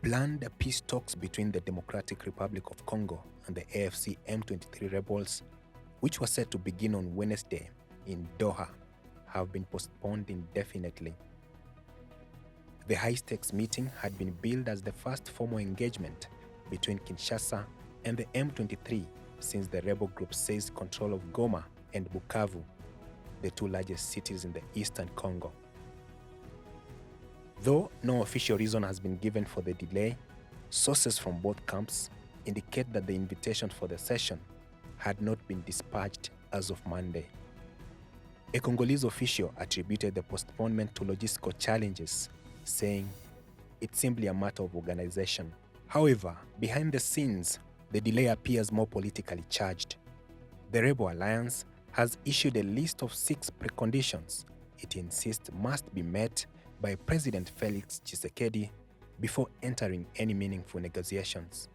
Planned peace talks between the Democratic Republic of Congo and the AFC M23 rebels, which were set to begin on Wednesday in Doha, have been postponed indefinitely. The high-stakes meeting had been billed as the first formal engagement between Kinshasa and the M23 since the rebel group seized control of Goma and Bukavu, the two largest cities in the eastern Congo. Though no official reason has been given for the delay, sources from both camps indicate that the invitation for the session had not been dispatched as of Monday. A Congolese official attributed the postponement to logistical challenges, saying it's simply a matter of organization. However, behind the scenes, the delay appears more politically charged. The Rebel Alliance has issued a list of 6 preconditions it insists must be met by President Felix Tshisekedi before entering any meaningful negotiations.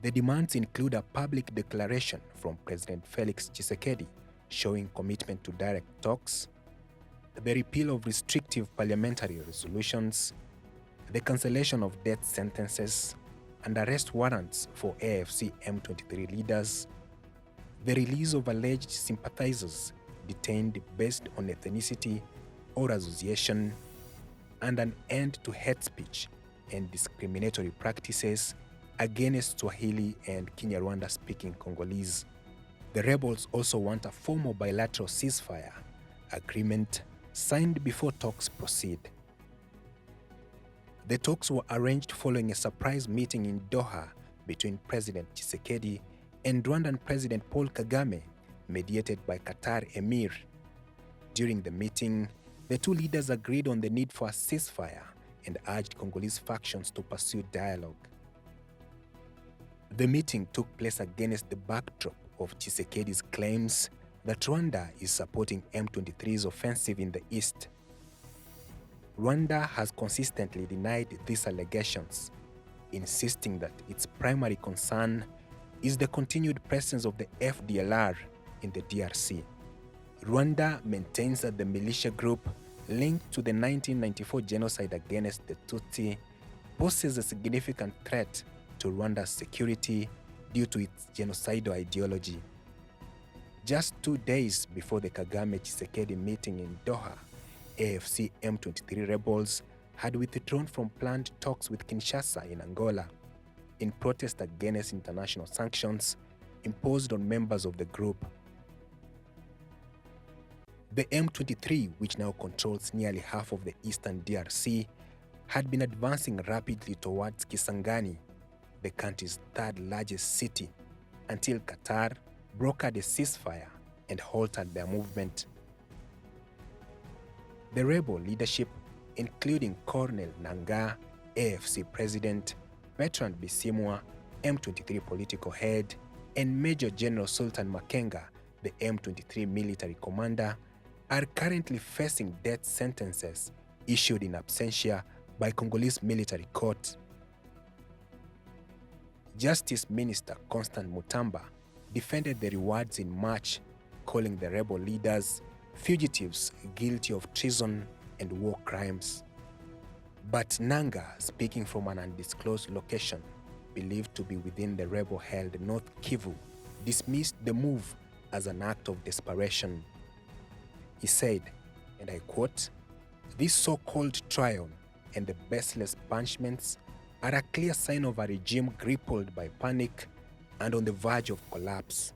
The demands include a public declaration from President Felix Tshisekedi showing commitment to direct talks, the repeal of restrictive parliamentary resolutions, the cancellation of death sentences and arrest warrants for AFC M23 leaders, the release of alleged sympathizers detained based on ethnicity or association, and an end to hate speech and discriminatory practices against Swahili and Kinyarwanda-speaking Congolese. The rebels also want a formal bilateral ceasefire agreement signed before talks proceed. The talks were arranged following a surprise meeting in Doha between President Tshisekedi and Rwandan President Paul Kagame, mediated by Qatar Emir. During the meeting, the two leaders agreed on the need for a ceasefire and urged Congolese factions to pursue dialogue. The meeting took place against the backdrop of Tshisekedi's claims that Rwanda is supporting M23's offensive in the east. Rwanda has consistently denied these allegations, insisting that its primary concern is the continued presence of the FDLR in the DRC. Rwanda maintains that the militia group linked to the 1994 genocide against the Tutsi poses a significant threat to Rwanda's security due to its genocidal ideology. Just 2 days before the Kagame-Tshisekedi meeting in Doha, AFC M23 rebels had withdrawn from planned talks with Kinshasa in Angola in protest against international sanctions imposed on members of the group. The M23, which now controls nearly half of the eastern DRC, had been advancing rapidly towards Kisangani, the country's third largest city, until Qatar brokered a ceasefire and halted their movement. The rebel leadership, including Colonel Nangaa, AFC President, Bertrand Bisimwa, M23 political head, and Major General Sultan Makenga, the M23 military commander, are currently facing death sentences issued in absentia by Congolese military court. Justice Minister Constant Mutamba defended the rewards in March, calling the rebel leaders fugitives guilty of treason and war crimes. But Nangaa, speaking from an undisclosed location believed to be within the rebel-held North Kivu, dismissed the move as an act of desperation. He said, and I quote, "This so-called trial and the baseless punishments are a clear sign of a regime crippled by panic and on the verge of collapse."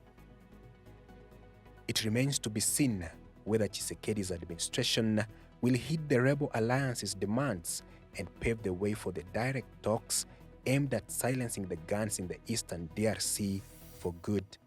It remains to be seen whether Tshisekedi's administration will heed the Rebel Alliance's demands and pave the way for the direct talks aimed at silencing the guns in the eastern DRC for good.